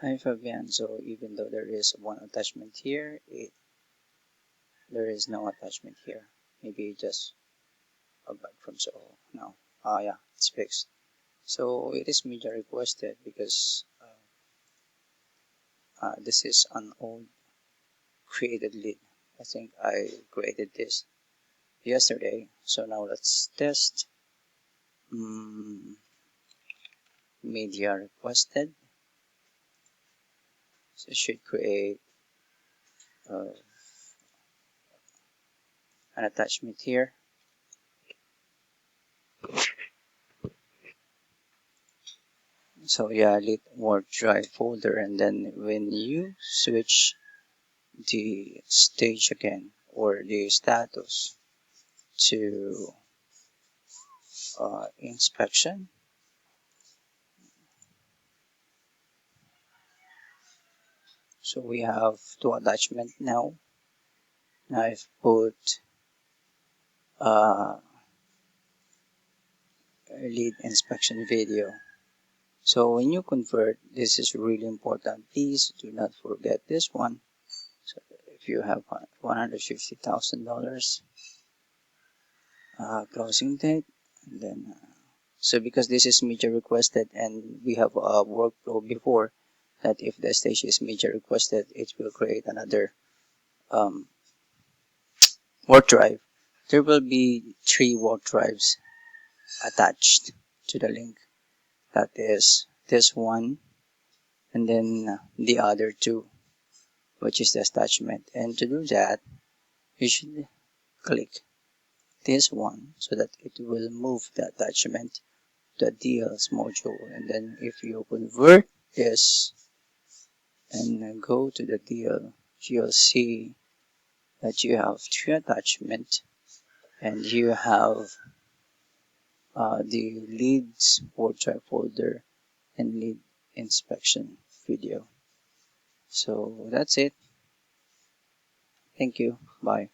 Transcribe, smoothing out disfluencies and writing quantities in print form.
Hi Fabian, so even though there is one attachment here, there is no attachment here. Maybe just a bug from so no. Yeah, it's fixed. So it is media requested because this is an old created lead. I think I created this yesterday. So now let's test media requested. So it should create uh, an attachment here. So yeah, lead Workdrive folder, and then when you switch the stage again or the status to inspection, so we have two attachments now. Now I've put lead inspection video. So when you convert, this is really important. Please do not forget this one. So if you have $150,000 closing date, and then so because this is media requested and we have a workflow before that if the stage is media requested, it will create another work drive. There will be 3 work drives attached to the link. That is this one and then the other 2, which is the attachment. And to do that, you should click this one so that it will move the attachment to the deals module. And then if you convert this and go to the deal, you'll see that you have 3 attachments and you have the leads Workdrive folder and lead inspection video. So that's it. Thank you. Bye.